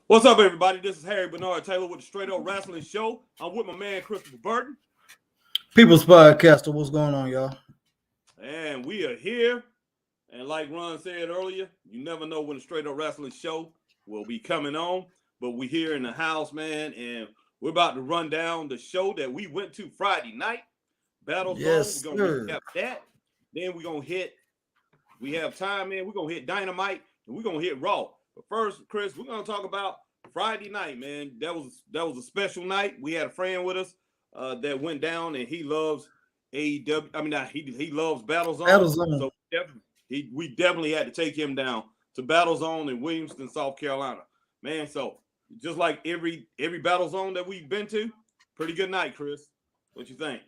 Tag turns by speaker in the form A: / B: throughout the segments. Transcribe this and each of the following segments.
A: What's up, everybody? This is Harry Bernard Taylor with the Straight Up Wrestling Show. I'm with my man Christopher Burton,
B: People's Podcaster, what's going on, y'all?
A: and we are here. And like Ron said earlier, you never know when the Straight Up Wrestling Show will be coming on. But we here in the house, man, and we're about to run down the show that we went to Friday night, Battlezone.
B: Yes,
A: We're gonna
B: sir.
A: recap that. Then we're gonna hit. We have time, man. We're gonna hit Dynamite and we're gonna hit Raw. But first, Chris, we're gonna talk about Friday night, man. That was a special night. We had a friend with us that went down, and he loves AEW. I mean, he loves Battlezone.
B: Battlezone.
A: So we definitely had to take him down to Battlezone in Williamston, South Carolina, man. So just like every Battlezone that we've been to, pretty good night, Chris. What you think?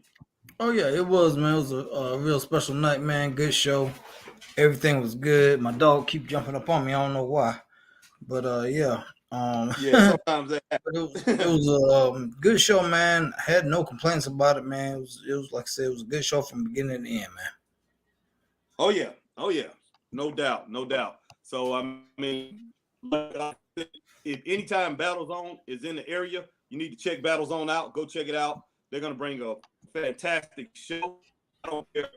B: Oh yeah, it was, man. It was a real special night, man. Good show. Everything was good. My dog keep jumping up on me. I don't know why, but yeah.
A: Yeah, sometimes that
B: But
A: happens.
B: it was a good show, man. I had no complaints about it, man. It was like I said, it was a good show from beginning to end, man.
A: Oh yeah, no doubt, no doubt. So I mean, if anytime Battlezone is in the area, you need to check Battlezone out. Go check it out. They're gonna bring a fantastic show. I don't care.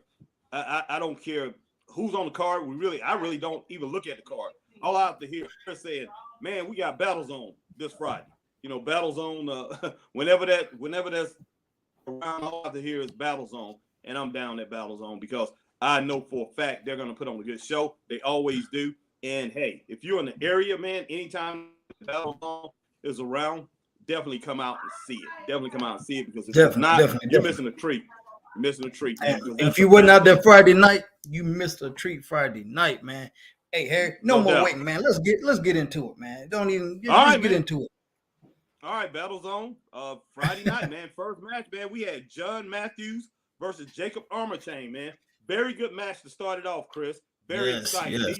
A: I don't care who's on the card. I really don't even look at the card. All I have to hear is saying, "Man, we got Battlezone this Friday." You know, Battlezone. Whenever that's around, all I have to hear is Battlezone, and I'm down at Battlezone because I know for a fact they're gonna put on a good show. They always do. And hey, if you're in the area, man, anytime Battlezone is around, definitely come out and see it. Definitely come out and see it because if it's not, you're missing a treat. You're missing a treat, man.
B: And if you wasn't out there Friday night, you missed a treat Friday night, man. Hey, Harry, no more
A: doubt.
B: waiting, man. Let's get into it, man. Don't even
A: All right,
B: get
A: man.
B: into it.
A: All right, Battlezone. Friday night, man. First match, man. We had John Matthews versus Jacob Armachain, man. Very good match to start it off, Chris. Very exciting.
B: Yes.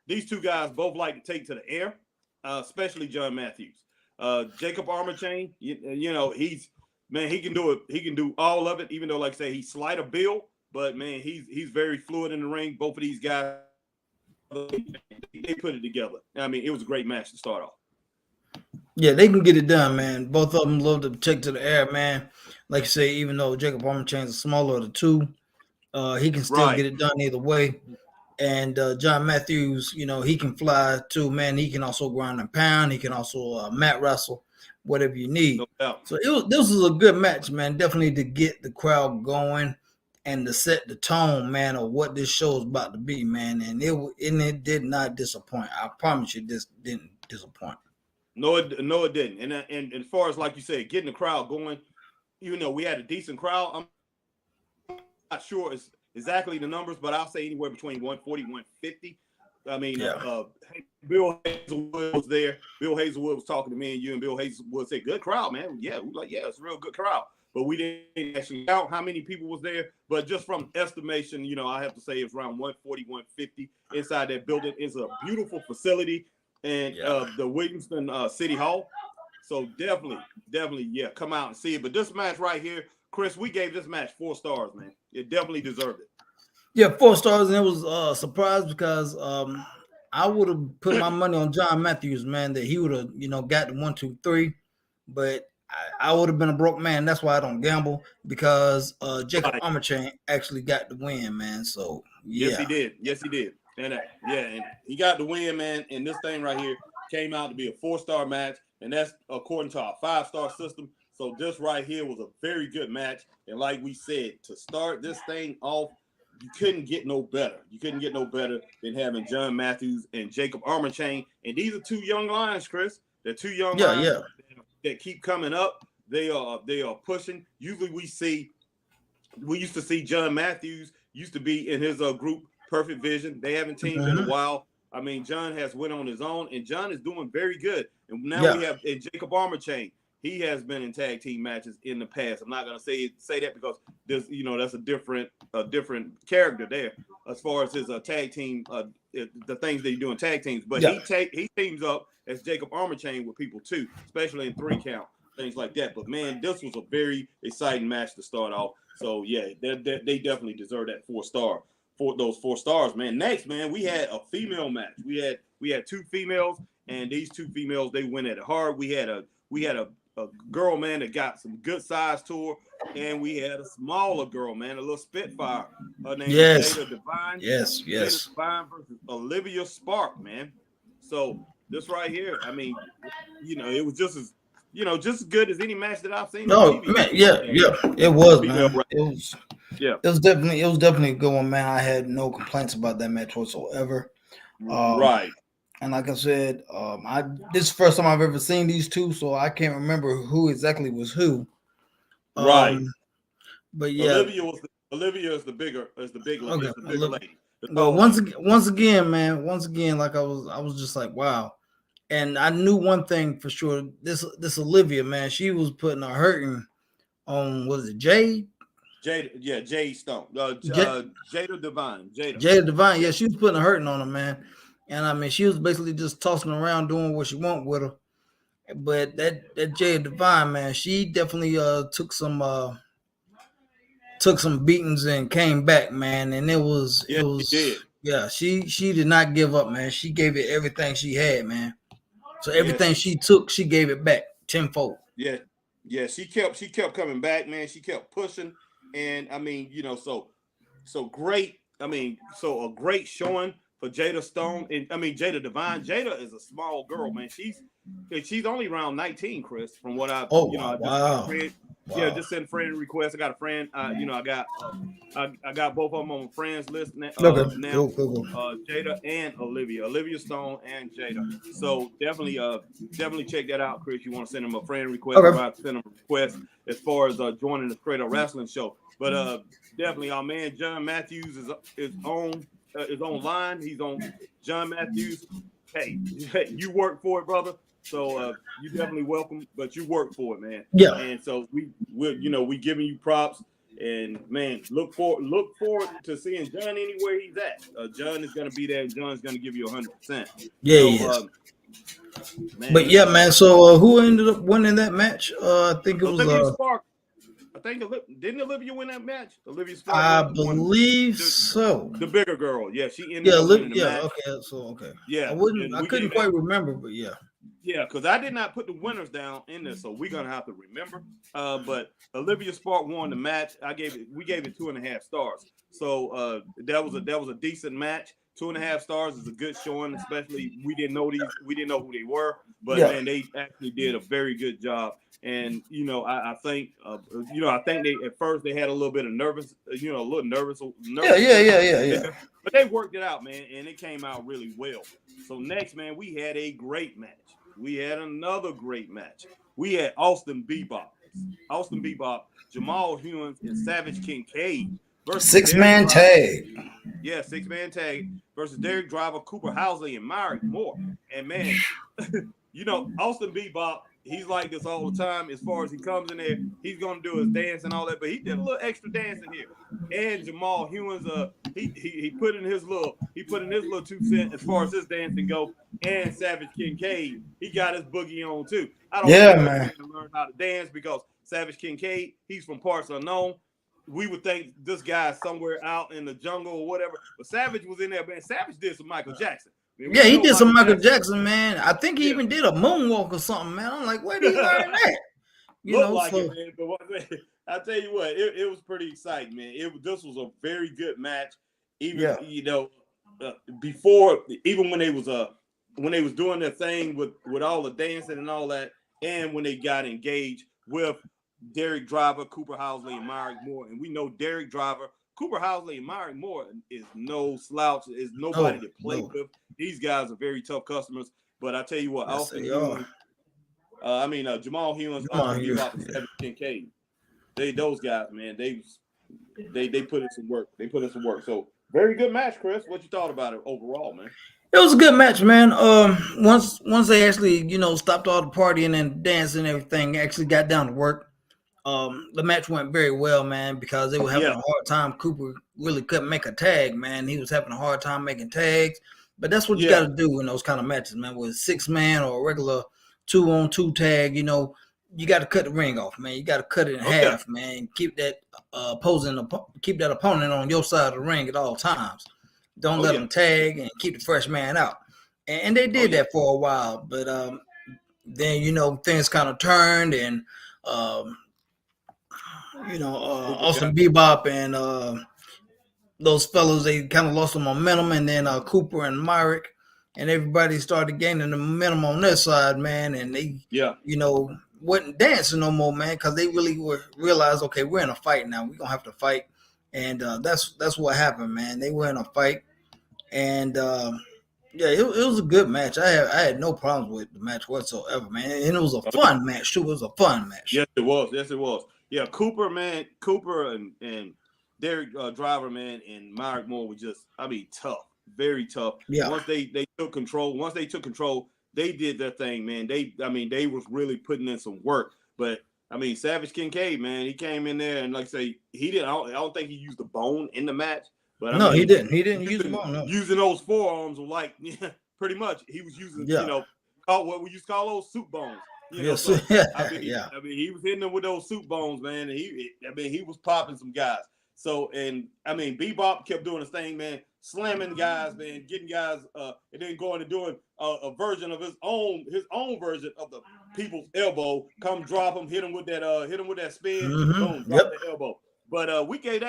A: These two guys both like to take to the air, especially John Matthews. Jacob Armachain, you know, he can do it. He can do all of it, even though, like I say, he's slight of build, but man, he's very fluid in the ring. Both of these guys, they put it together. I mean, it was a great match to start off.
B: Yeah, they can get it done, man. Both of them love to take to the air, man. Like you say, even though Jacob Armachain is the smaller of the two, he can still get it done either way. And John Matthews, you know, he can fly too, man. He can also ground and pound. He can also mat wrestle, whatever you need.
A: No doubt.
B: So this was a good match, man. Definitely to get the crowd going and to set the tone, man, of what this show is about to be, man. And it did not disappoint. I promise you, this didn't disappoint.
A: No, it didn't. And as far as like you said, getting the crowd going, you know, we had a decent crowd. I'm not sure it's exactly the numbers, but I'll say anywhere between 140, 150. I mean, Bill Hazelwood was there. Bill Hazelwood was talking to me and you, and Bill Hazelwood said, "Good crowd, man." Yeah, we like, yeah, it's a real good crowd. But we didn't actually count how many people was there. But just from estimation, you know, I have to say it's around 140, 150 inside that building. It's a beautiful facility. And the Williamston City Hall. So definitely, yeah, come out and see it. But this match right here, Chris, we gave this match 4 stars, man. It definitely deserved it.
B: Yeah, 4 stars, and it was a surprise because I would have put my money on John Matthews, man, that he would have, you know, got the 1, 2, 3. But I would have been a broke man. That's why I don't gamble, because Jacob Armachain actually got the win, man. So yeah.
A: Yes, he did. And and he got the win, man. And this thing right here came out to be a 4-star match, and that's according to our 5-star system. So this right here was a very good match. And like we said, to start this thing off, you couldn't get no better. You couldn't get no better than having John Matthews and Jacob Armachain. And these are 2 young lions, Chris. They're 2 young lions that keep coming up. They are pushing. Usually we used to see John Matthews used to be in his group Perfect Vision. They haven't teamed in a while. I mean, John has went on his own, and John is doing very good. And now we have Jacob Armachain. He has been in tag team matches in the past. I'm not gonna say that because there's, you know, that's a different character there as far as his tag team, the things that he do in tag teams. But he teams up as Jacob Armachain with people too, especially in 3 count, things like that. But man, this was a very exciting match to start off. So yeah, they definitely deserve that 4-star those 4 stars, man. Next, man, we had a female match. We had 2 females, and these 2 females, they went at it hard. We had a girl, man, that got some good size to her, and we had a smaller girl, man, a little Spitfire. Her name is Jada Divine.
B: Yes.
A: Jada Divine versus Olivia Spark, man. So this right here, I mean, it was just as good as any match that I've seen.
B: No, man, it was, man. It was definitely a good one, man. I had no complaints about that match whatsoever.
A: Right.
B: And like I said, this is the first time I've ever seen these 2, so I can't remember who exactly was who.
A: Right.
B: But yeah,
A: Olivia is the bigger lady.
B: Well, once again, man, like I was just like, wow. And I knew one thing for sure. This Olivia, man, she was putting a hurting on, what is it, Jade Stone. Jada Divine. Jada Divine, yeah, she was putting a hurting on her, man. And I mean, she was basically just tossing around doing what she want with her. But that Jada Divine, man, she definitely took some beatings and came back, man. And she did not give up, man. She gave it everything she had, man. So everything she took, she gave it back tenfold.
A: Yeah. She kept coming back, man. She kept pushing, and I mean, so great. I mean, so a great showing for Jada Stone, and I mean Jada Divine. Jada is a small girl, man. She's only around 19, Chris. From what I've
B: wow.
A: Wow. Yeah, just send friend requests. I got a friend. I got both of them on friends list now. Cool. Jada and Olivia Stone and Jada. So definitely check that out, Chris. You want to send them a friend request?
B: Okay.
A: Or send them a request as far as joining the Straight Up Wrestling Show. But definitely, our man John Matthews is online. He's on John Matthews. Hey, you work for it, brother. So you definitely welcome, but you work for it, man.
B: Yeah.
A: And so we giving you props, and man, look forward to seeing John anywhere he's at. John is gonna be there, and John's gonna give you 100%.
B: Yeah, he is. But yeah, man. So who ended up winning that match? I think it was
A: Olivia Spark. I think didn't Olivia win that match? Olivia Spark.
B: I believe so.
A: The bigger girl, yeah, she ended up winning the match.
B: Okay.
A: Yeah,
B: I couldn't quite remember, but yeah.
A: Yeah, because I did not put the winners down in this, so we're gonna have to remember. But Olivia Spark won the match. We gave it 2.5 stars. So that was a decent match. 2.5 stars is a good showing, especially we didn't know who they were, but man, they actually did a very good job. And I think they at first they had a little bit of nervous. Yeah. But they worked it out, man, and it came out really well. So next, man, we had a great match. We had another great match. We had Austin Bebop, Jamal Hewins, and Savage Kincaid versus
B: 6-man tag.
A: Yeah, 6-man tag versus Derek Driver, Cooper Housley, and Myrick Moore. And man, Austin Bebop, he's like this all the time. As far as he comes in there, he's gonna do his dance and all that, but he did a little extra dancing here. And Jamal Hewins, he put in his little 2 cents as far as his dancing go. And Savage Kincaid, he got his boogie on too. I don't man. To learn how to dance because Savage Kincaid, he's from parts unknown. We would think this guy's somewhere out in the jungle or whatever, but Savage was in there. Man, Savage did some Michael Jackson.
B: Yeah, he did some Michael Jackson, man. I think he even did a moonwalk or something, man. I'm like, where did he learn that?
A: It, man. But I tell you what, it was pretty exciting, man. This was a very good match. Even before, even when they was doing their thing with all the dancing and all that, and when they got engaged with Derek Driver, Cooper Housley, and Myrick Moore, and we know Derek Driver, Cooper Housley, and Myrick Moore is no slouch, is nobody to play with. These guys are very tough customers. But I tell you what, Jamal Hewins, Savage Kincaid, those guys, man, they put in some work. So very good match, Chris. What you thought about it overall, man?
B: It was a good match, man. Once they actually, stopped all the partying and dancing and everything, actually got down to work. The match went very well, man, because they were having a hard time. Cooper really couldn't make a tag, man. He was having a hard time making tags. But that's what you got to do in those kind of matches, man. With 6-man or a regular 2-on-2 tag, you got to cut the ring off, man. You got to cut it in half, man. Keep that keep that opponent on your side of the ring at all times. Don't let them tag and keep the fresh man out. And they did that for a while, but then things kind of turned, and Austin Bebop and those fellows, they kind of lost the momentum, and then Cooper and Myrick and everybody started gaining the momentum on their side, man, and they wasn't dancing no more, man, because they really realized, okay, we're in a fight now. We're gonna have to fight, and that's what happened, man. They were in a fight, and it was a good match. I had no problems with the match whatsoever, man, and it was a fun match too. It was a fun match.
A: Yes, it was. Yeah, Cooper and Derek Driver, man, and Myrick Moore were just, tough, very tough.
B: Yeah.
A: Once they took control, they did their thing, man. They was really putting in some work. But Savage Kincaid, man, he came in there and, like I say, he didn't. I don't think he used the bone in the match. But
B: no, he didn't. He didn't use the bone. No.
A: Using those forearms were like, pretty much, he was using, what we used to call those soup bones. He was hitting them with those soup bones, man. And he was popping some guys. So, and Bebop kept doing his thing, man, slamming guys, man, getting guys, and then going and doing a version of his own version of the people's elbow. Come drop him, hit him with that spin, boom, drop the elbow. But we gave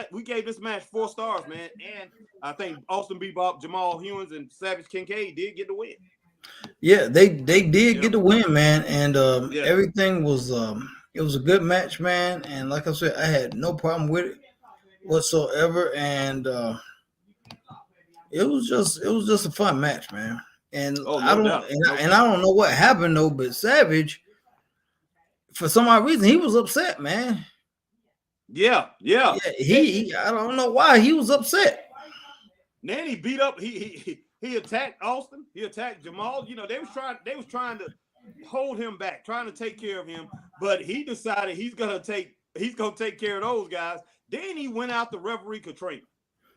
A: this match 4 stars, man, and I think Austin Bebop, Jamal Hewins, and Savage Kincaid did get the win.
B: Yeah, they did get the win, man, and everything was it was a good match, man, and like I said, I had no problem with it whatsoever, and it was just a fun match, man. And I don't know what happened though, but Savage, for some odd reason, he was upset, man.
A: Yeah.
B: I don't know why he was upset.
A: Then he beat up. He attacked Austin. He attacked Jamal. They was trying to hold him back, trying to take care of him, but he decided he's gonna take care of those guys. Then he went out to referee Katrina.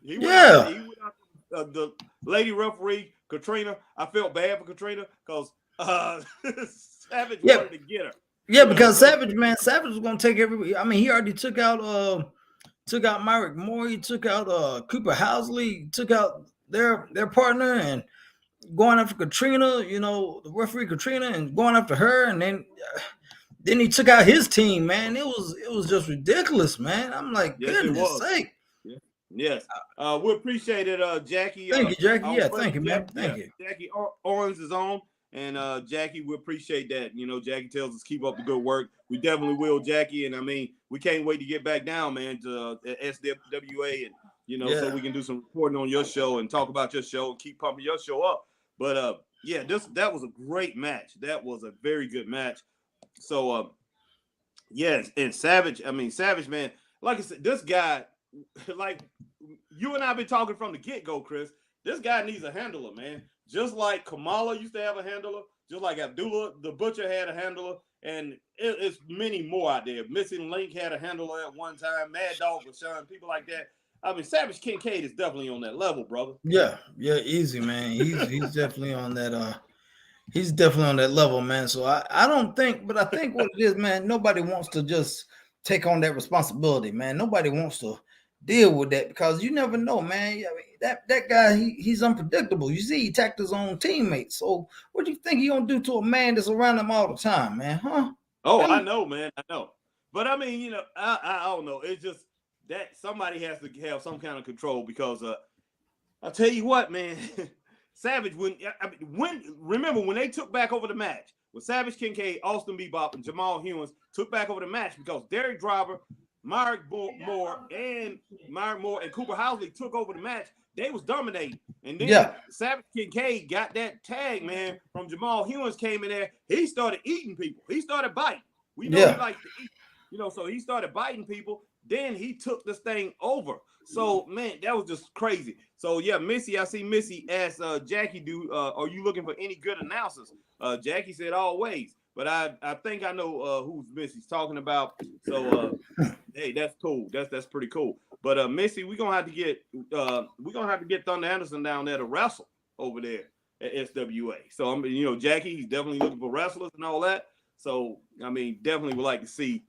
A: He went out the lady referee Katrina. I felt bad for Katrina because Savage wanted to get her.
B: Yeah, because Savage was gonna take everybody. He already took out Myrick Moore. He took out Cooper Housley. Took out their partner and going after Katrina. The referee Katrina, and going after her, and then he took out his team, man. It was just ridiculous, man. I'm like, goodness sake.
A: Yes. We appreciate it, Jackie.
B: Thank you, Jackie. Yeah, thank you, man. Thank you.
A: Jackie Owens is on. And Jackie, we appreciate that. Jackie tells us keep up the good work. We definitely will, Jackie. And we can't wait to get back down, man, to SWA, and so we can do some reporting on your show and talk about your show and keep pumping your show up. But that was a great match. That was a very good match. So yes, and Savage, man, like I said, this guy, like you and I have been talking from the get-go, Chris. This guy needs a handler, man. Just like Kamala used to have a handler, just like Abdullah the Butcher had a handler, and it's many more out there. Missing Link had a handler at one time. Mad Dog Rashawn, people like that. Savage Kincaid is definitely on that level, brother.
B: Yeah, easy, man. He's definitely on that. He's definitely on that level, man. So I don't think, but I think what it is, man. Nobody wants to just take on that responsibility, man. Nobody wants to deal with that because you never know, man. That guy, he's unpredictable. You see, he attacked his own teammates. So what do you think he gonna do to a man that's around him all the time, man? Huh?
A: Oh, I know, man. I know. But I don't know. It's just that somebody has to have some kind of control because I'll tell you what, man. Savage, remember when they took back over the match with Savage Kincaid, Austin Bebop, and Jamal Hewins took back over the match because Derek Driver, Myrick Moore and Cooper Housley took over the match. They was dominating. And then Savage Kincaid got that tag, man, from Jamal Hewins came in there. He started eating people. He started biting. We know he likes to eat. So he started biting people. Then he took this thing over. So, man, that was just crazy. So, yeah, Missy, I see Missy asked Jackie, are you looking for any good announcers? Jackie said always. But I think I know who Missy's talking about. So, hey, that's cool. That's pretty cool. But Missy, we're gonna have to get Thunder Anderson down there to wrestle over there at SWA. So Jackie, he's definitely looking for wrestlers and all that. So I mean, definitely would like to see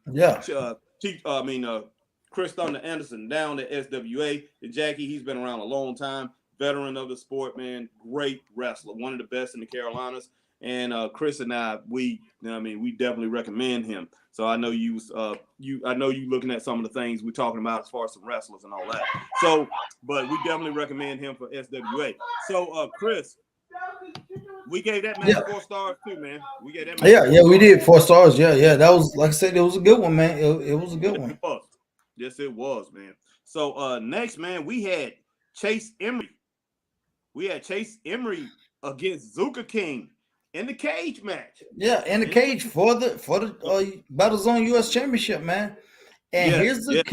A: Chris Thunder Anderson down at SWA. And Jackie, he's been around a long time, veteran of the sport, man, great wrestler, one of the best in the Carolinas. And Chris and I, we definitely recommend him. So I know you looking at some of the things we're talking about as far as some wrestlers and all that. So, but we definitely recommend him for SWA. So, Chris, we gave that match 4 stars too, man. We gave that match.
B: Yeah, we did 4 stars. Yeah. That was, like I said, it was a good one, man. It was a good one.
A: It was. Yes, it was, man. So next, man, we had Chase Emery. Against Zuka King in the cage match.
B: Yeah, in the cage for the Battlezone US Championship, man. And here's the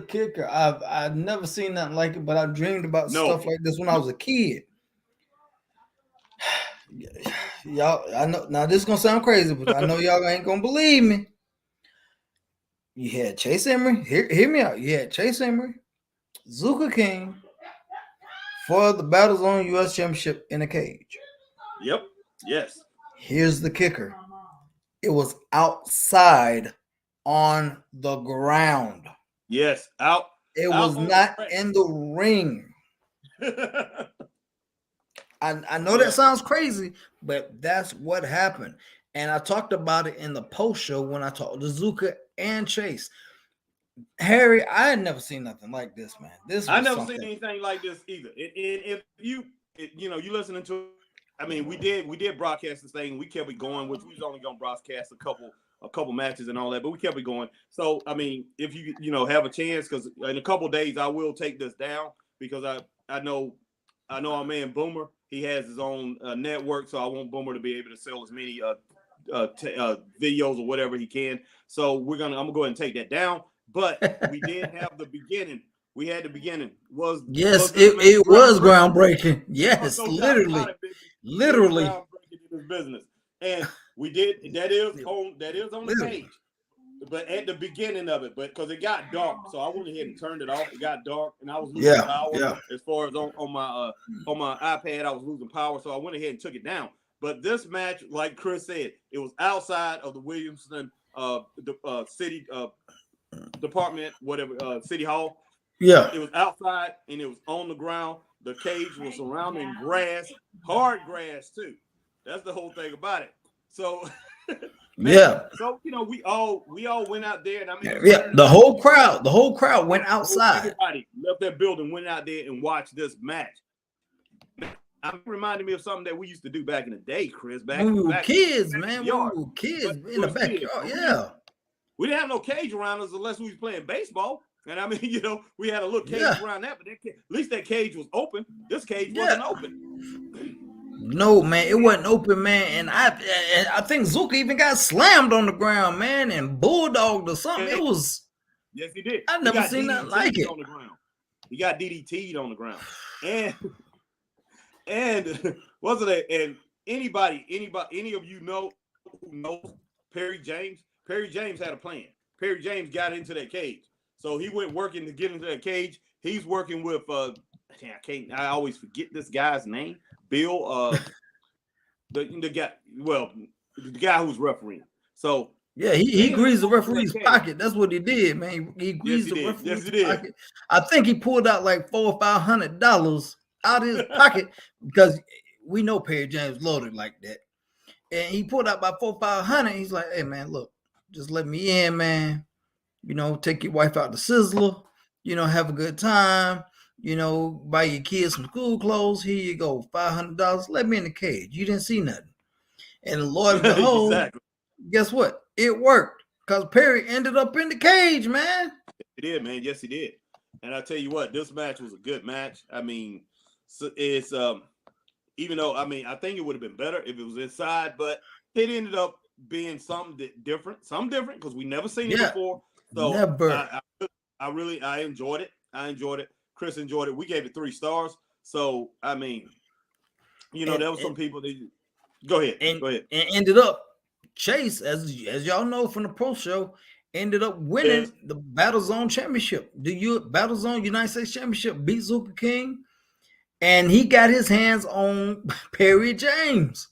B: kicker. I've never seen nothing like it, but I dreamed about stuff like this when I was a kid. Y'all, I know now this is gonna sound crazy, but I know y'all ain't gonna believe me. You had Chase Emery. Hear me out. You had Chase Emery, Zuka King for the Battlezone US Championship in a cage.
A: Yep. Yes.
B: Here's the kicker. It was outside on the ground.
A: Yes,
B: It was not in the ring. I know that sounds crazy, but that's what happened. And I talked about it in the post show when I talked to Zuka and Chase. Harry, I had never seen nothing like this, man.
A: I never seen anything like this either. If you listening to, I mean, we did broadcast this thing. We kept it going, which we was only gonna broadcast a couple matches and all that, but we kept it going. So I mean, if you have a chance, because in a couple days I will take this down, because I know our man Boomer, he has his own network, so I want Boomer to be able to sell as many videos or whatever he can. So I'm gonna go ahead and take that down. But we did have the beginning. We had the beginning. It was
B: groundbreaking. Yes, literally.
A: Groundbreaking in this business. And we did that is on the page. But at the beginning of it, because it got dark, so I went ahead and turned it off. It got dark, and I was losing power. As far as on my iPad, I was losing power, so I went ahead and took it down. But this match, like Chris said, it was outside of the Williamson city department, whatever, city hall.
B: Yeah,
A: it was outside and it was on the ground. The cage was surrounding grass, hard grass too. That's the whole thing about it. So man, so we all went out there, and I mean,
B: the whole crowd went outside.
A: Everybody left that building, went out there and watched this match. It reminded me of something that we used to do back in the day, Chris.
B: When we were kids, man. We were kids in the backyard. Yeah.
A: We didn't have no cage around us unless we was playing baseball. And I mean, we had a little cage around that, but at least that cage was open. This cage wasn't open.
B: No, man, it wasn't open, man. And I think Zuka even got slammed on the ground, man, and bulldogged or something. It was.
A: Yes, he did.
B: I've never seen nothing like it.
A: On the ground. He got DDT'd on the ground. And wasn't it? And any of you know who knows Perry James? Perry James had a plan. Perry James got into that cage. So he went working to get into that cage. He's working with I always forget this guy's name. Bill, the guy who's refereeing. So
B: yeah, he greased the referee's pocket. That's what he did, man. He greased the referee's pocket. I think he pulled out like $400 or $500 out of his pocket, because we know Perry James loaded like that. And he pulled out about $400 or $500. He's like, "Hey man, look, just let me in, man. Take your wife out to Sizzler. Have a good time. Buy your kids some school clothes. Here you go, $500. Let me in the cage. You didn't see nothing." And Lord and behold, guess what? It worked, because Perry ended up in the cage, man.
A: He did, man. Yes, he did. And I tell you what, this match was a good match. I mean, it's even though I think it would have been better if it was inside, but it ended up being something different because we never seen it before. So never. I enjoyed it. Chris enjoyed it. We gave it 3 stars. So I mean, there was some people that go ahead. And
B: ended up Chase, as y'all know from the pro show, ended up winning the Battlezone Championship. The Battlezone United States Championship, beat Zuka King, and he got his hands on Perry James.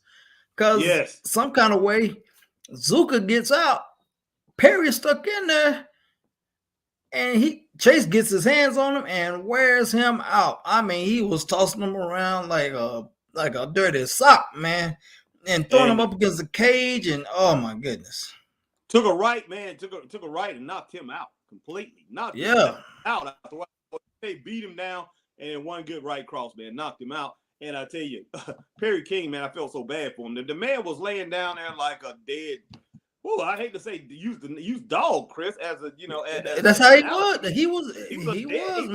B: Because some kind of way, Zuka gets out. Perry stuck in there, and Chase gets his hands on him and wears him out. I mean, he was tossing him around like a dirty sock, man, and throwing him up against the cage. And oh my goodness,
A: took a right, man. Took a right and knocked him out completely. Knocked him out. They beat him down, and then one good right cross, man, knocked him out. And I tell you, Perry King, man, I felt so bad for him. The man was laying down there like a dead. Oh, I hate to say use dog, Chris, as a
B: that's how he was. He was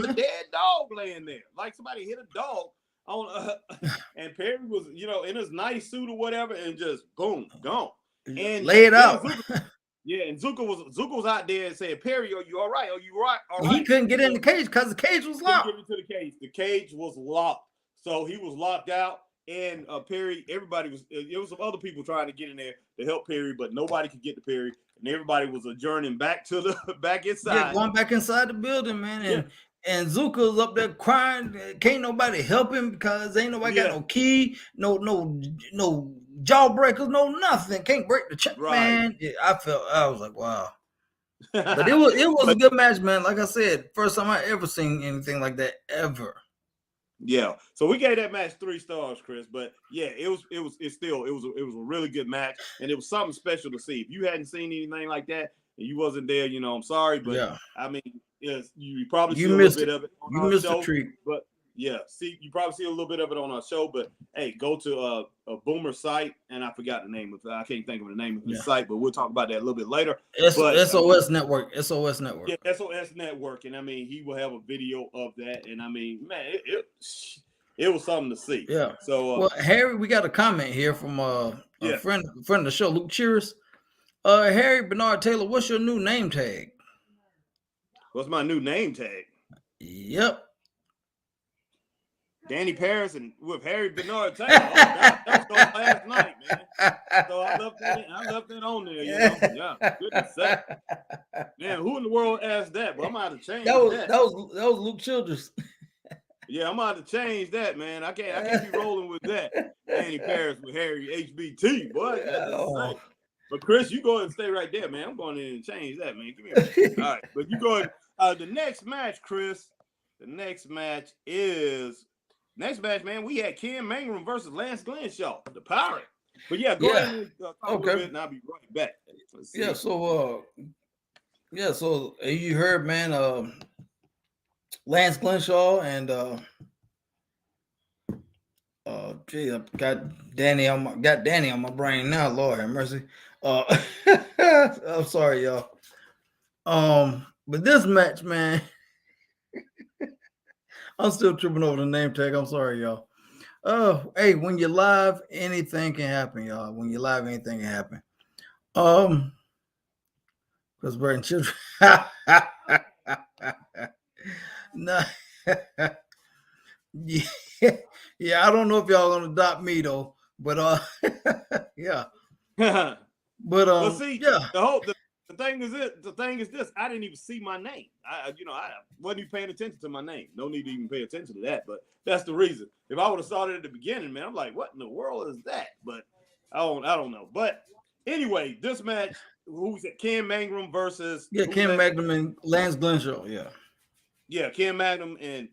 A: a dead dog laying there, like somebody hit a dog on. And Perry was in his nice suit or whatever, and just boom, gone. And
B: lay it out.
A: And Zuka was out there and said, "Perry, are you all right? Are you all right?"
B: He couldn't get in the cage because the cage was locked.
A: Get into the cage. The cage was locked, so he was locked out. And Perry, everybody was. There was some other people trying to get in there to help Perry, but nobody could get to Perry, and everybody was adjourning back to the back inside.
B: Yeah, going back inside the building, man. And Zuka's up there crying. Can't nobody help him because ain't nobody got no key, no jawbreakers, no nothing. Can't break the chain, man. Yeah, I was like, wow. But it was a good match, man. Like I said, first time I ever seen anything like that ever.
A: Yeah, so we gave that match 3 stars, Chris. But yeah, it was a really good match, and it was something special to see. If you hadn't seen anything like that and you wasn't there, I'm sorry, but I mean, you probably see a little bit of it on our show. The treat. But yeah, you probably see a little bit of it on our show. But hey, go to a Boomer site, and I forgot the name of it. I can't think of the name of the site, but we'll talk about that a little bit later.
B: SOS Network. SOS Network.
A: Yeah, SOS Network, and I mean, he will have a video of that, and I mean, man, it was something to see.
B: Yeah.
A: So,
B: Harry, we got a comment here from a friend of the show, Luke Cheers. Harry Bernard Taylor, what's your new name tag?
A: What's my new name tag?
B: Yep.
A: Danny Paris and with Harry Bernard Taylor. Oh, that was last night, man. So I left that on there, Yeah, goodness sake. Man, who in the world asked that? But I'm gonna have to change that. That
B: was Luke Childress.
A: Yeah, I'm gonna have to change that, man. I can't be rolling with that. Danny Paris with Harry HBT, boy. Oh. But Chris, you go ahead and stay right there, man. I'm going in and change that, man. Give me a minute. All right, but you go ahead. The next match, Chris. The next match, man. We had Ken Mangrum versus Lance Glenshaw, the Pirate. But yeah, go ahead and talk a little bit, and I'll be right back.
B: Yeah. So, So you heard, man. Lance Glenshaw and I got Danny on my brain now. Lord have mercy. I'm sorry, y'all. But this match, man, I'm still tripping over the name tag. I'm sorry, y'all. Hey, when you're live, anything can happen, y'all. When you're live, anything can happen. Because we're in children. No. Yeah, I don't know if y'all gonna adopt me though, but yeah. But
A: well, see, the thing is this. I didn't even see my name. I wasn't even paying attention to my name. No need to even pay attention to that. But that's the reason. If I would have started at the beginning, man, I'm like, what in the world is that? But I don't know. But anyway, this match, who's it? Ken Mangrum versus
B: Ken Mangrum and Lance Glenshaw.
A: Yeah, Ken Mangrum and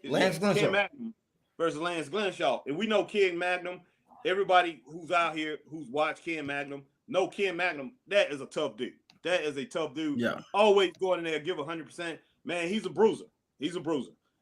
B: Lance Glenshaw.
A: Ken Mangrum versus Lance Glenshaw. And we know Ken Mangrum. Everybody who's out here who's watched Ken Mangrum know Ken Mangrum. That is a tough dude. That is a tough dude.
B: Yeah.
A: Always going in there, give 100%. Man, he's a bruiser.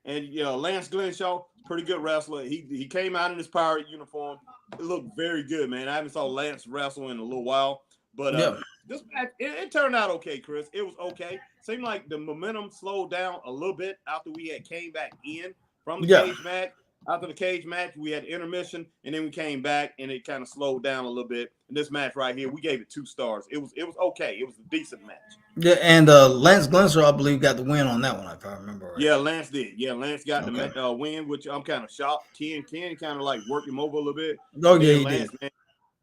A: And Lance Glenshaw, pretty good wrestler. He came out in his Pirate uniform. It looked very good, man. I haven't saw Lance wrestle in a little while. But this match, it turned out okay, Chris. It was okay. Seemed like the momentum slowed down a little bit after we had came back in from the cage match. After the cage match, we had intermission, and then we came back, and it kind of slowed down a little bit. And this match right here, we gave it 2 stars. It was okay. It was a decent match.
B: Yeah, and Lance Glenshaw, I believe, got the win on that one, if I remember right.
A: Yeah, Lance did. Yeah, Lance got the win, which I'm kind of shocked. Ken kind of like worked him over a little bit.
B: Oh, yeah, he did.
A: Man,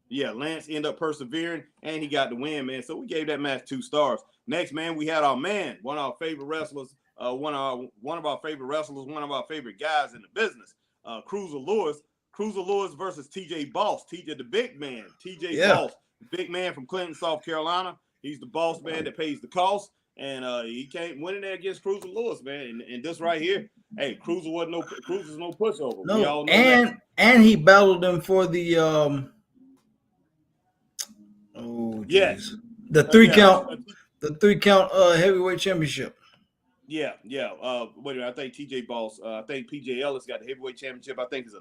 A: yeah, Lance ended up persevering, and he got the win, man. So we gave that match 2 stars. Next, man, we had our man, one of our favorite wrestlers, one of our favorite wrestlers, one of our favorite guys in the business, Cruiser Lewis, Cruiser Lewis versus TJ Boss. TJ, the big man. TJ Boss, big man from Clinton, South Carolina. He's the boss man that pays the cost. And he came winning there against Cruiser Lewis, man. And this right here, hey, Cruiser's no pushover.
B: No,
A: we all know
B: and he battled him for the the 3-count heavyweight championship.
A: Yeah. Wait a minute, I think TJ Boss, I think PJ Ellis got the heavyweight championship. I think it's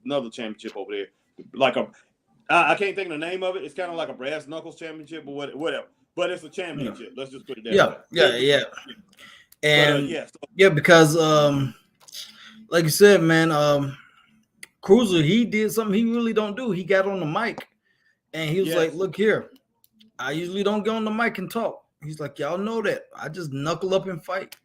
A: another championship over there. Like I can't think of the name of it. It's kind of like a brass knuckles championship or whatever. But it's a championship. Yeah. Let's just put it that way.
B: Yeah. And because like you said, man, Cruiser, he did something he really don't do. He got on the mic and he was like, look here, I usually don't get on the mic and talk. He's like, y'all know that. I just knuckle up and fight.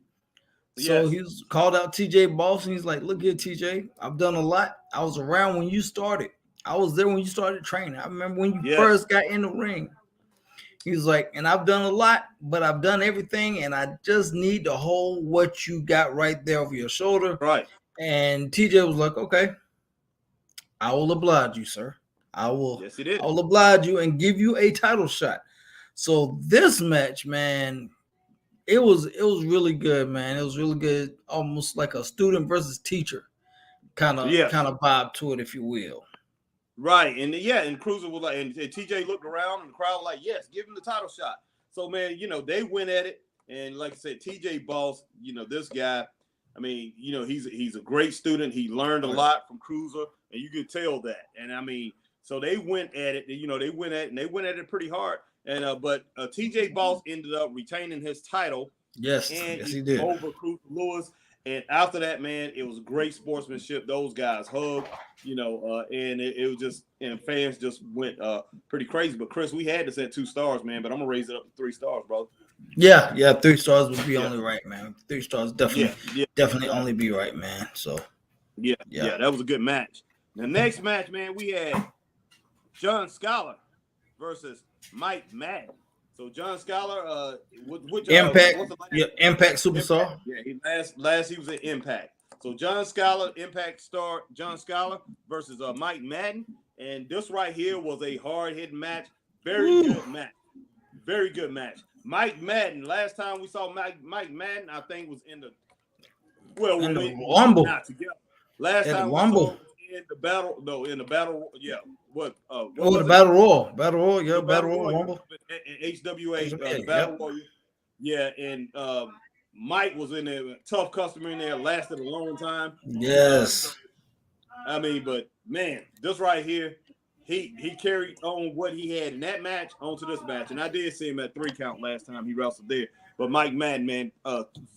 B: So he was called out TJ Boss and he's like, look here, TJ, I've done a lot. I was around when you started. I was there when you started training. I remember when you first got in the ring. He was like, and I've done a lot, but I've done everything, and I just need to hold what you got right there over your shoulder.
A: Right.
B: And TJ was like, okay, I will oblige you, sir. I will.
A: Yes, he did.
B: I will oblige you and give you a title shot. So this match, man, it was really good, man. It was really good, almost like a student versus teacher kind of vibe to it, if you will.
A: Right, and Cruiser was like, and TJ looked around, and the crowd was like, yes, give him the title shot. So, man, they went at it, and like I said, TJ Boss, this guy, I mean, he's a great student. He learned a lot from Cruiser, and you could tell that. And I mean, so they went at it, they went at it pretty hard. And but TJ Boss ended up retaining his title.
B: Yes, he did
A: over Cruiser Lewis. And after that, man, it was great sportsmanship. Those guys hugged, and it was just, and fans just went pretty crazy. But Chris, we had this at 2 stars, man. But I'm gonna raise it up to 3 stars, bro.
B: Yeah, 3 stars would be only right, man. 3 stars definitely only be right, man. So
A: yeah, that was a good match. The next match, man, we had John Scholar versus Mike Madden. So John Scholar,
B: Impact, Impact Superstar.
A: Last he was at Impact. So John Scholar, Impact star John Scholar versus Mike Madden, and this right here was a hard-hitting match. Very good match. Mike Madden. Last time we saw Mike Madden, I think was in the
B: Rumble.
A: Not together. Last time we saw him in the battle. Yeah. What?
B: The Battle Royal. Battle Royal Rumble.
A: HWA Battle Royal. Yeah, and Mike was in there, tough customer in there, lasted a long time.
B: Yes.
A: I mean, but man, this right here, he carried on what he had in that match onto this match. And I did see him at 3 count last time he wrestled there. But Mike Madden, man,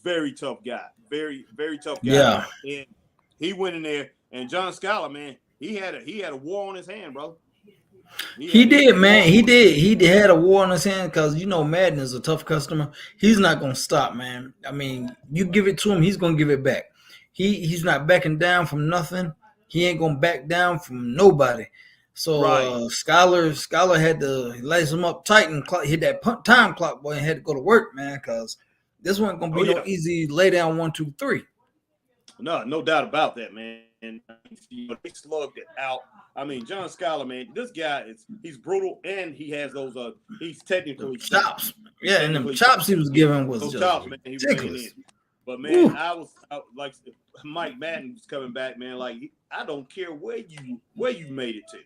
A: very tough guy. Very, very tough guy.
B: Yeah.
A: And he went in there, and John Scholar, man, he had a war on his hand, bro.
B: He did, man. He did. He had a war on his hand because Madden is a tough customer. He's not gonna stop, man. I mean, you give it to him, he's gonna give it back. He's not backing down from nothing. He ain't gonna back down from nobody. So Scholar had to lace him up tight and hit that time clock, boy, and had to go to work, man, because this wasn't gonna be no easy lay down 1, 2, 3.
A: No doubt about that, man. And they slugged it out. I mean, John Scholar, man, this guy he's brutal, and he has those he's technically
B: chops. Yeah, and them chops he was giving was just chops, man. He ridiculous.
A: But man, I was like Mike Madden was coming back, man. Like, I don't care where you made it to.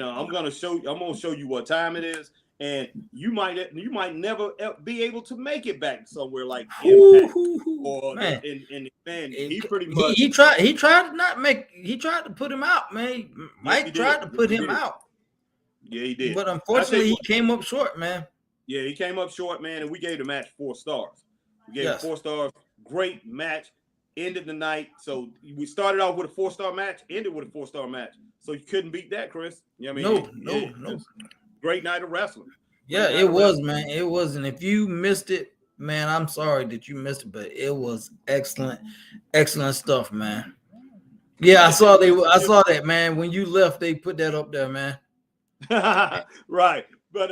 A: I'm gonna show you what time it is, and you might never be able to make it back somewhere like Impact or man. And he pretty much
B: he tried to put him out, man. Mike tried to put him out.
A: Yeah, he did.
B: But unfortunately, he came up short, man.
A: Yeah, he came up short, man, and we gave the match 4 stars. We gave it 4 stars. Great match. Ended the night. So we started off with a 4-star match, ended with a 4-star match. So you couldn't beat that, Chris. You know what I mean? No. Great night of wrestling.
B: Yeah, it was, man. It was. And if you missed it, man, I'm sorry that you missed it, but it was excellent stuff, man. Yeah, I saw that, man. When you left, they put that up there, man.
A: Right. But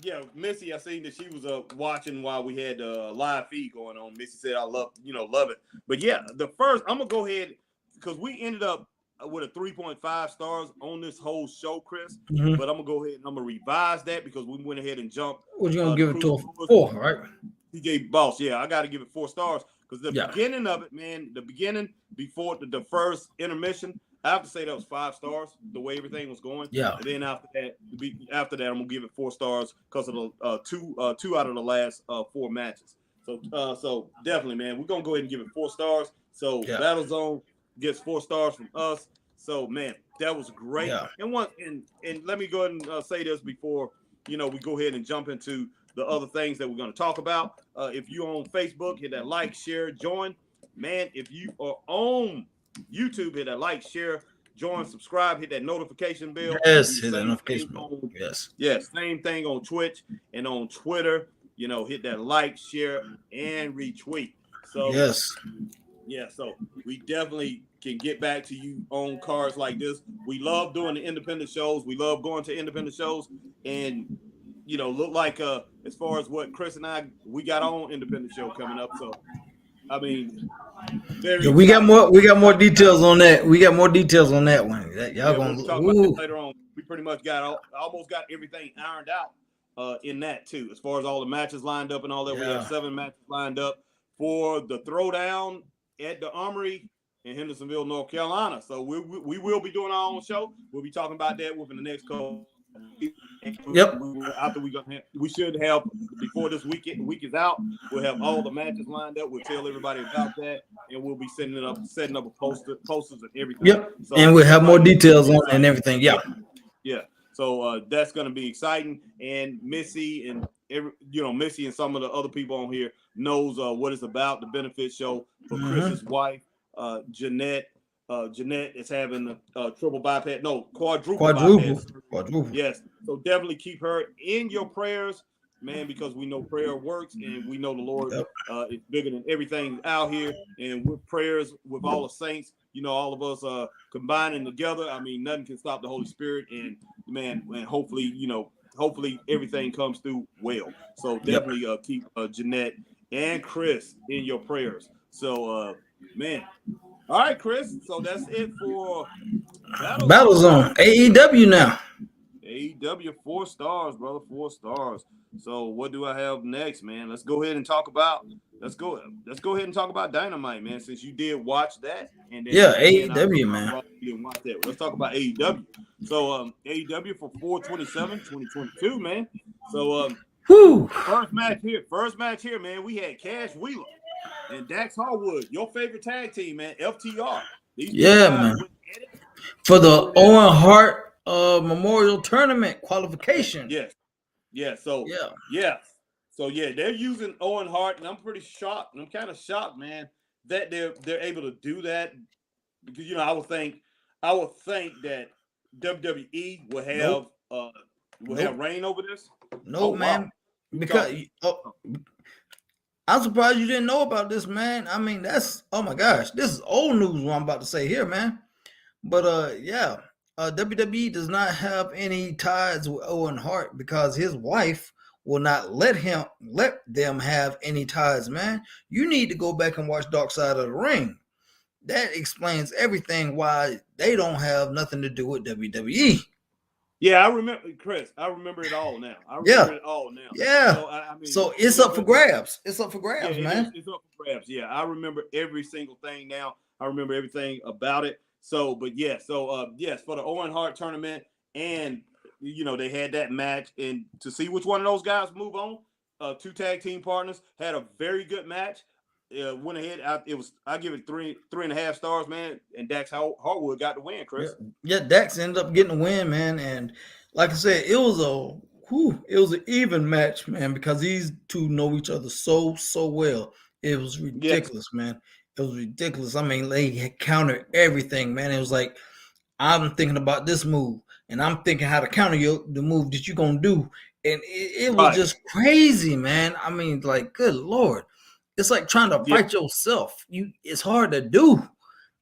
A: yeah, Missy, I seen that she was watching while we had the live feed going on. Missy said, "I love it." But yeah, the first I'm gonna go ahead because we ended up with a 3.5 stars on this whole show, Chris.
B: Mm-hmm.
A: But I'm gonna go ahead and I'm gonna revise that because we went ahead and jumped.
B: What you gonna
A: The
B: give it to a
A: Cruise
B: 4, right?
A: TJ Boss, yeah, I got to give it 4 stars because the
B: Yeah.
A: beginning of it, man, the beginning before the first intermission, I have to say that was 5 stars. The way everything was going,
B: Yeah.
A: And then after that, I'm gonna give it 4 stars because of the two out of the last 4 matches. So definitely, man, we're gonna go ahead and give it 4 stars. So
B: Yeah.
A: Battlezone gets 4 stars from us. So man, that was great.
B: Yeah.
A: And let me go ahead and say this before we go ahead and jump into the other things that we're going to talk about. If you're on Facebook, hit that like, share, join. Man, if you are on YouTube, hit that like, share, join, subscribe, hit that notification bell.
B: Yes, hit that notification bell.
A: Yes, same thing on Twitch and on Twitter. Hit that like, share, and retweet. So
B: yes.
A: Yeah, so we definitely can get back to you on cards like this. We love doing the independent shows. We love going to independent shows, and look like as far as what Chris and we got our own independent show coming up. So I mean,
B: we got more details on that. We got more details on that one.
A: We'll talk about that later on. We pretty much almost got everything ironed out in that too, as far as all the matches lined up and all that. Yeah. We have 7 matches lined up for the Throwdown at the Armory in Hendersonville, North Carolina. So we will be doing our own show. We'll be talking about that within the next couple.
B: Yep.
A: After we should have before this week is out. We'll have all the matches lined up. We'll tell everybody about that, and we'll be setting up posters and everything.
B: Yep. So, and we'll have more details on and everything. Yeah.
A: Yeah. So that's going to be exciting. And Missy and Missy and some of the other people on here knows what it's about. The benefit show for Chris's wife, Jeanette. Jeanette is having a quadruple bypass. Quadruple. Yes. So definitely keep her in your prayers, man, because we know prayer works and we know the Lord is bigger than everything out here. And with prayers, with all the saints, all of us combining together, I mean, nothing can stop the Holy Spirit. And man, and hopefully everything comes through well. So definitely keep Jeanette and Chris in your prayers. So, man. All right, Chris. So that's it for
B: Battlezone. AEW now.
A: AEW 4 stars, brother. 4 stars. So what do I have next, man? Let's go ahead and talk about. Let's go ahead and talk about Dynamite, man. Since you did watch that, and then
B: AEW, man.
A: You didn't watch that. Let's talk about AEW. So AEW for 4/27/2022, man. So first match here, man. We had Cash Wheeler and Dax Harwood, your favorite tag team, man, FTR.
B: Man. For the Owen Hart Memorial Tournament qualification.
A: Yes. Yeah. So they're using Owen Hart, and I'm pretty shocked. And I'm kind of shocked, man, that they're able to do that because I would think that WWE will have have reign over this.
B: No, man, because. I'm surprised you didn't know about this, man. I mean, oh my gosh, this is old news what I'm about to say here, man. But WWE does not have any ties with Owen Hart because his wife will not let them have any ties, man. You need to go back and watch Dark Side of the Ring. That explains everything why they don't have nothing to do with WWE.
A: Yeah, I remember, Chris. I remember it all now.
B: Yeah.
A: So
B: it's up for grabs. It's up for grabs, man.
A: It's up for grabs. Yeah, I remember every single thing now. I remember everything about it. So, but yeah. So, yes, for the Owen Hart tournament, and they had that match, and to see which one of those guys move on. 2 tag team partners had a very good match. Went ahead. I give it 3.5 stars, man. And Dax Harwood got the win, Chris.
B: Yeah, Dax ended up getting the win, man. And like I said, it was an even match, man, because these two know each other so well. It was ridiculous, man. It was ridiculous. I mean, they countered everything, man. It was like, I'm thinking about this move, and I'm thinking how to counter the move that you're gonna do, and it was just crazy, man. I mean, like, good Lord. It's like trying to fight yourself. It's hard to do,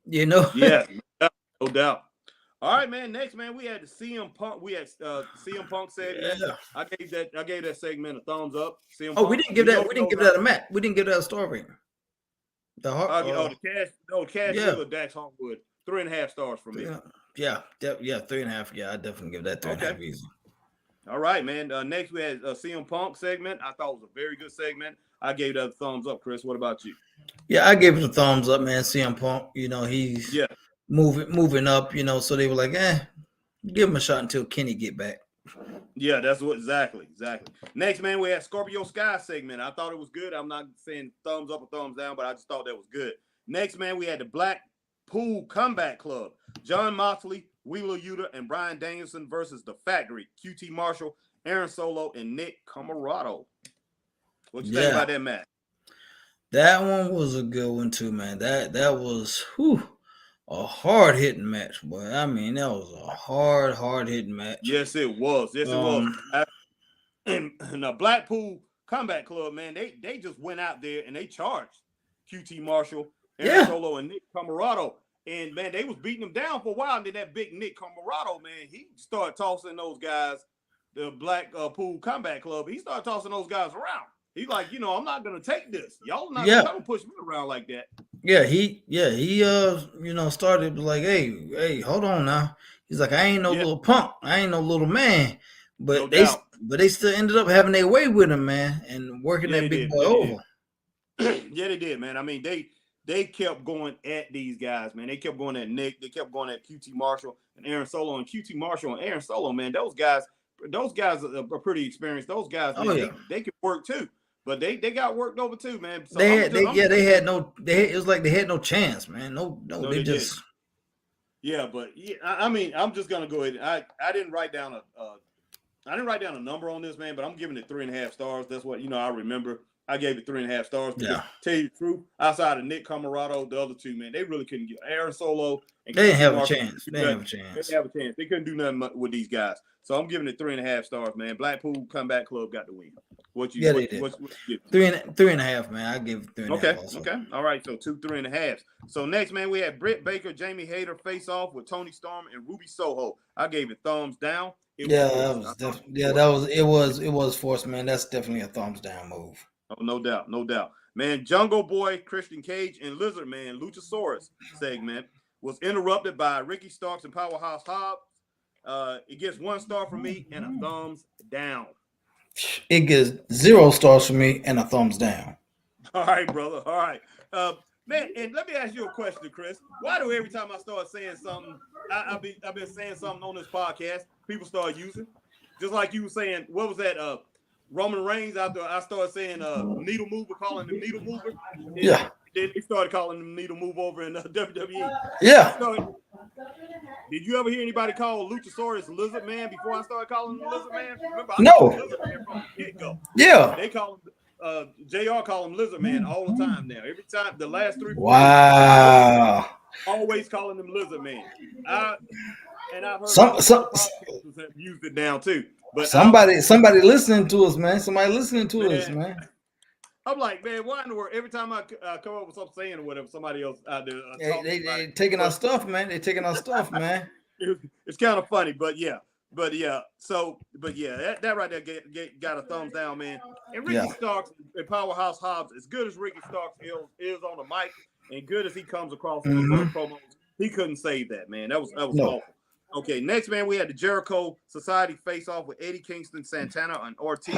A: Yeah, no doubt. All right, man. Next, man, we had the CM Punk. We had CM Punk segment.
B: Yeah.
A: I gave that segment a thumbs up. CM
B: Oh,
A: Punk.
B: we didn't give that a match. We didn't give that a star rating.
A: The Cash
B: yeah.
A: Wheeler Dax Hardwood, 3.5 stars for me.
B: Yeah, 3.5. Yeah, I definitely give that 3.5 easy.
A: All right, man. Next we had a CM Punk segment. I thought it was a very good segment. I gave that a thumbs up. Chris, what about you?
B: Yeah, I gave it a thumbs up, man. CM Punk, he's moving up, so they were like, give him a shot until Kenny get back.
A: Yeah, that's what exactly. Next, man, we had Scorpio Sky segment. I thought it was good. I'm not saying thumbs up or thumbs down, but I just thought that was good. Next, man, we had the Blackpool Comeback Club. John Moxley, Wheeler Yuta, and Bryan Danielson versus The Factory. QT Marshall, Aaron Solo, and Nick Comoroto. What you think about that match?
B: That one was a good one too, man. That was a hard hitting match, boy. I mean, that was a hard hitting match.
A: Yes, it was. Yes, it was. And the Blackpool Comeback Club, man, they just went out there and they charged QT Marshall, Aaron Solo, and Nick Comoroto. And man, they was beating them down for a while. And then that big Nick Comoroto, man, he started tossing those guys, the Blackpool Comeback Club. He started tossing those guys around. He's like, I'm not gonna take this. Y'all not gonna push me around like that.
B: He started like, hey, hold on now. He's like, I ain't no little punk. I ain't no little man. But they still ended up having their way with him, man, and working that big boy over.
A: Yeah, they did, man. I mean, they kept going at these guys, man. They kept going at Nick. They kept going at QT Marshall and Aaron Solo. And QT Marshall and Aaron Solo, man, those guys are pretty experienced. Those guys, they can work too. But they got worked over too, man. So it was like they had no chance, man. No, they just. Yeah, but I mean, I'm just gonna go ahead. I didn't write down a number on this, man, but I'm giving it 3.5 stars. That's what I remember. I gave it 3.5 stars. Because, tell you the truth, outside of Nick Comoroto, the other two, man, they really couldn't get Aaron Solo. And
B: they didn't have a chance. They didn't have a chance.
A: They couldn't do nothing with these guys. So I'm giving it 3.5 stars, man. Blackpool Comeback Club got the win. What you
B: they did. What you give? 3.5, man. I give it 3.5.
A: Okay. All right. So 2 3.5. So next, man, we had Britt Baker, Jamie Hayter face off with Tony Storm and Ruby Soho. I gave it thumbs down. It was forced, man. That's definitely a thumbs down move. Oh, no doubt. Man, Jungle Boy, Christian Cage, and Lizard Man, Luchasaurus segment was interrupted by Ricky Starks and Powerhouse Hobbs. It gets 1 star from me and a thumbs down.
B: It gets 0 stars from me and a thumbs down.
A: All right, brother. All right. Man, and let me ask you a question, Chris. Why do every time I start saying something, I've been saying something on this podcast, people start using? Just like you were saying, what was that? Roman Reigns, after I started saying needle mover, calling him needle mover. Then they started calling him needle mover over in WWE.
B: Yeah.
A: Did you ever hear anybody call Luchasaurus Lizard Man before I started calling him Lizard Man? Remember, I called him Lizard Man from the get-go.
B: Yeah.
A: They call him JR call him Lizard Man all the time now. Every time, the last 3
B: wow.
A: Always calling him Lizard Man. And I've heard
B: some
A: have used it now too. But
B: somebody listening to us, man. Somebody listening to us, man.
A: I'm like, man, why in the world? Every time I come up with something saying or whatever, somebody else out there.
B: They taking our stuff, man. They're taking our stuff, man.
A: It's kind of funny, but yeah. That right there got a thumbs down, man. And Ricky Starks and Powerhouse Hobbs, as good as Ricky Starks is on the mic, and good as he comes across in the promos, he couldn't save that, man. That was awful. Okay, next, man, we had the Jericho Society face off with Eddie Kingston, Santana, and Ortiz.